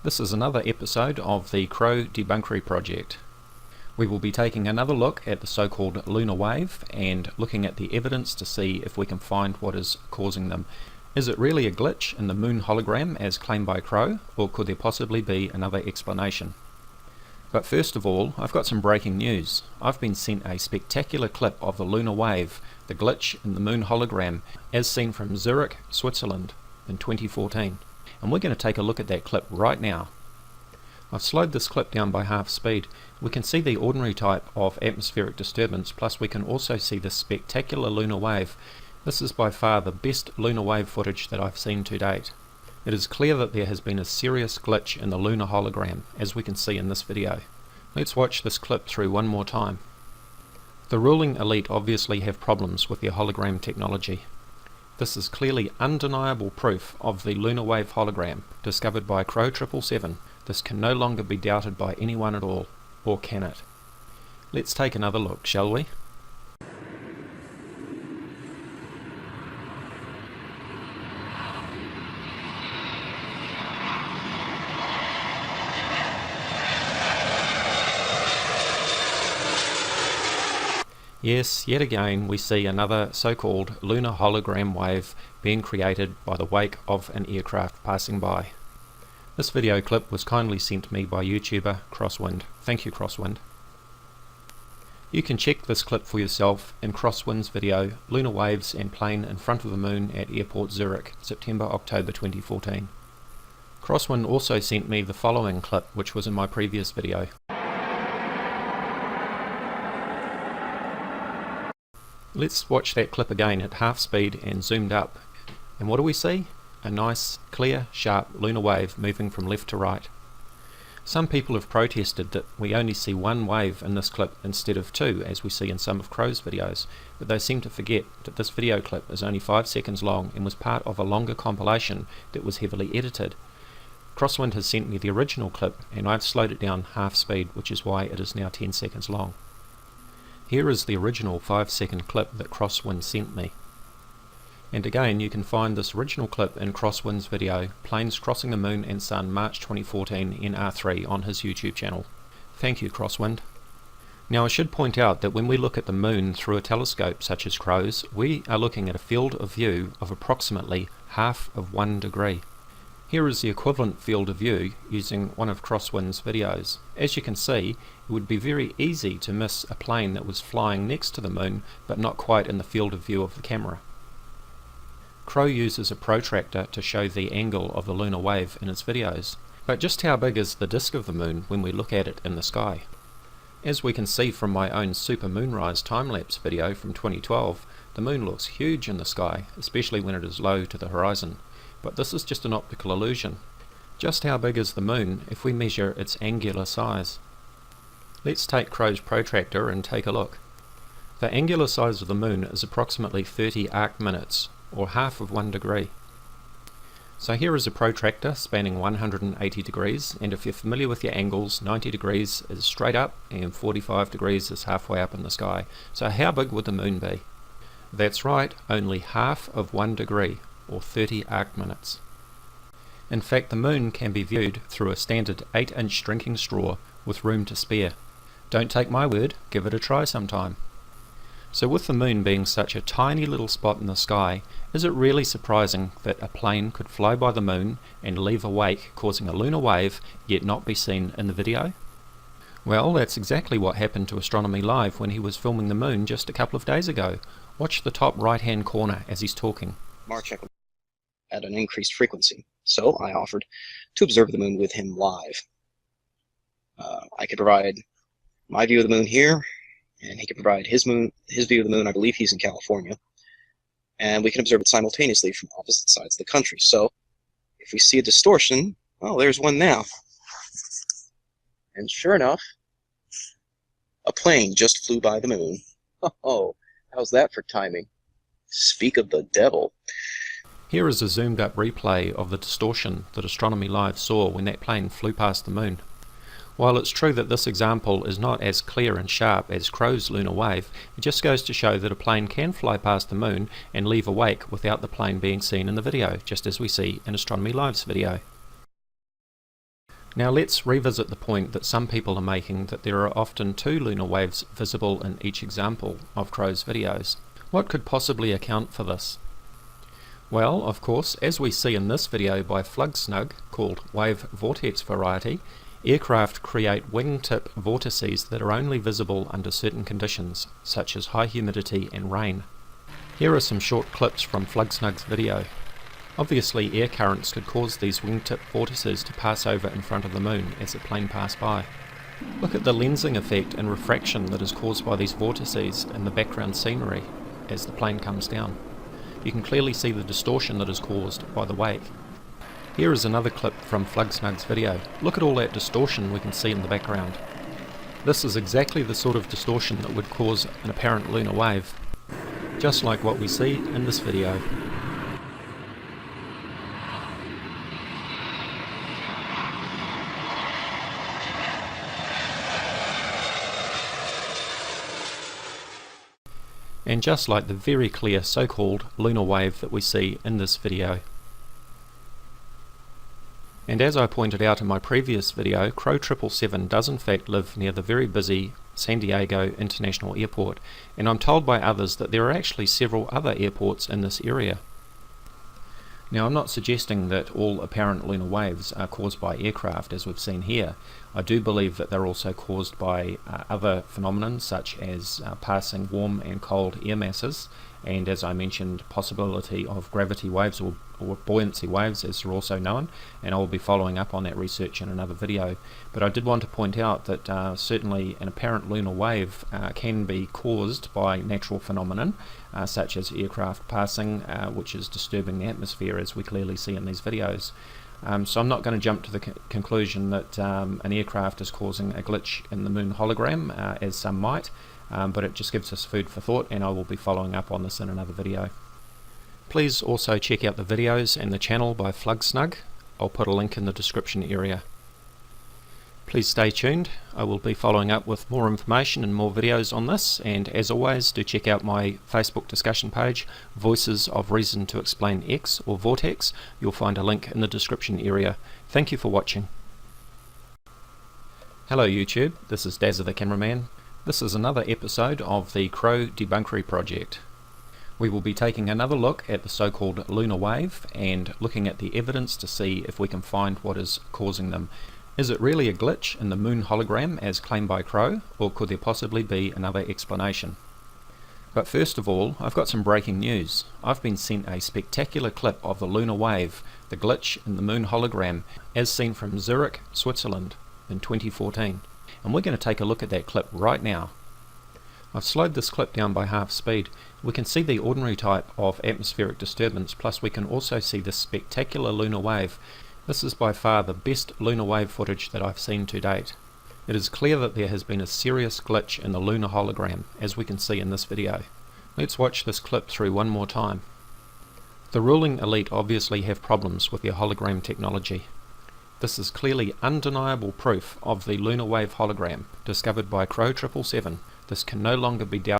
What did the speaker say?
This is another episode of the Crow Debunkery project. We will be taking another look at the so-called Lunar Wave and looking at the evidence to see if we can find what is causing them. Is it really a glitch in the moon hologram as claimed by Crow, or could there possibly be another explanation? But first of all, I've got some breaking news. I've been sent a spectacular clip of the Lunar Wave, the glitch in the moon hologram, as seen from Zurich, Switzerland in 2014. And we're going to take a look at that clip right now. I've slowed this clip down by half speed. We can see the ordinary type of atmospheric disturbance, plus we can also see this spectacular lunar wave. This is by far the best lunar wave footage that I've seen to date. It is clear that there has been a serious glitch in the lunar hologram, as we can see in this video. Let's watch this clip through one more time. The ruling elite obviously have problems with their hologram technology. This is clearly undeniable proof of the lunar wave hologram discovered by Crrow777. This can no longer be doubted by anyone at all, or can it? Let's take another look, shall we? Yes, yet again we see another so-called lunar hologram wave being created by the wake of an aircraft passing by. This video clip was kindly sent to me by YouTuber Crosswind. Thank you, Crosswind. You can check this clip for yourself in Crosswind's video, Lunar Waves and Plane in Front of the Moon at Airport Zurich, September-October 2014. Crosswind also sent me the following clip, which was in my previous video. Let's watch that clip again at half speed and zoomed up. And what do we see? A nice, clear, sharp lunar wave moving from left to right. Some people have protested that we only see one wave in this clip instead of two, as we see in some of Crow's videos, but they seem to forget that this video clip is only 5 seconds long and was part of a longer compilation that was heavily edited. Crosswind has sent me the original clip and I've slowed it down half speed, which is why it is now 10 seconds long. Here is the original 5-second clip that Crosswind sent me. And again, you can find this original clip in Crosswind's video, Planes Crossing the Moon and Sun, March 2014 NR3 on his YouTube channel. Thank you, Crosswind. Now I should point out that when we look at the moon through a telescope such as Crow's, we are looking at a field of view of approximately half of 1 degree. Here is the equivalent field of view using one of Crosswind's videos. As you can see, it would be very easy to miss a plane that was flying next to the moon but not quite in the field of view of the camera. Crow uses a protractor to show the angle of the lunar wave in his videos, but just how big is the disk of the moon when we look at it in the sky? As we can see from my own Super Moonrise time-lapse video from 2012, the moon looks huge in the sky, especially when it is low to the horizon. But this is just an optical illusion. Just how big is the moon if we measure its angular size? Let's take Crow's protractor and take a look. The angular size of the moon is approximately 30 arc minutes, or half of 1 degree. So here is a protractor spanning 180 degrees, and if you're familiar with your angles, 90 degrees is straight up and 45 degrees is halfway up in the sky. So how big would the moon be? That's right, only half of 1 degree, or 30 arc minutes. In fact, the moon can be viewed through a standard 8-inch drinking straw with room to spare. Don't take my word, give it a try sometime. So with the moon being such a tiny little spot in the sky, is it really surprising that a plane could fly by the moon and leave a wake causing a lunar wave yet not be seen in the video? Well, that's exactly what happened to Astronomy Live when he was filming the moon just a couple of days ago. Watch the top right hand corner as he's talking. March at an increased frequency, so I offered to observe the moon with him live. I could provide my view of the moon here, and he could provide his view of the moon. I believe he's in California, and we can observe it simultaneously from opposite sides of the country. So if we see a distortion, well, there's one now. And sure enough, a plane just flew by the moon. Oh, how's that for timing? Speak of the devil. Here is a zoomed up replay of the distortion that Astronomy Live saw when that plane flew past the moon. While it's true that this example is not as clear and sharp as Crow's lunar wave, it just goes to show that a plane can fly past the moon and leave a wake without the plane being seen in the video, just as we see in Astronomy Live's video. Now let's revisit the point that some people are making that there are often two lunar waves visible in each example of Crrow's videos. What could possibly account for this? Well, of course, as we see in this video by Flugsnug, called Wave Vortex Variety, aircraft create wingtip vortices that are only visible under certain conditions, such as high humidity and rain. Here are some short clips from Flugsnug's video. Obviously, air currents could cause these wingtip vortices to pass over in front of the moon as the plane passed by. Look at the lensing effect and refraction that is caused by these vortices in the background scenery as the plane comes down. You can clearly see the distortion that is caused by the wake. Here is another clip from Flugsnug's video. Look at all that distortion we can see in the background. This is exactly the sort of distortion that would cause an apparent lunar wave, just like what we see in this video. And just like the very clear so-called lunar wave that we see in this video. And as I pointed out in my previous video, Crrow777 does in fact live near the very busy San Diego International Airport, and I'm told by others that there are actually several other airports in this area. Now, I'm not suggesting that all apparent lunar waves are caused by aircraft as we've seen here. I do believe that they're also caused by other phenomena such as passing warm and cold air masses, and as I mentioned, possibility of gravity waves or buoyancy waves as they're also known, and I will be following up on that research in another video. But I did want to point out that certainly an apparent lunar wave can be caused by natural phenomenon such as aircraft passing, which is disturbing the atmosphere as we clearly see in these videos. So I'm not going to jump to the conclusion that an aircraft is causing a glitch in the moon hologram, as some might, but it just gives us food for thought, and I will be following up on this in another video. Please also check out the videos and the channel by Flugsnug. I'll put a link in the description area. Please stay tuned. I will be following up with more information and more videos on this, and as always, do check out my Facebook discussion page, Voices of Reason to Explain X or VORTEX. You'll find a link in the description area. Thank you for watching. Hello YouTube, this is Dazza the Cameraman. This is another episode of the Crow Debunkery project. We will be taking another look at the so-called lunar wave and looking at the evidence to see if we can find what is causing them. Is it really a glitch in the moon hologram as claimed by Crow, or could there possibly be another explanation? But first of all, I've got some breaking news. I've been sent a spectacular clip of the lunar wave, the glitch in the moon hologram, as seen from Zurich, Switzerland in 2014. And we're going to take a look at that clip right now. I've slowed this clip down by half speed. We can see the ordinary type of atmospheric disturbance, plus we can also see this spectacular lunar wave. This is by far the best lunar wave footage that I've seen to date. It is clear that there has been a serious glitch in the lunar hologram, as we can see in this video. Let's watch this clip through one more time. The ruling elite obviously have problems with their hologram technology. This is clearly undeniable proof of the lunar wave hologram discovered by Crrow777. This can no longer be doubted.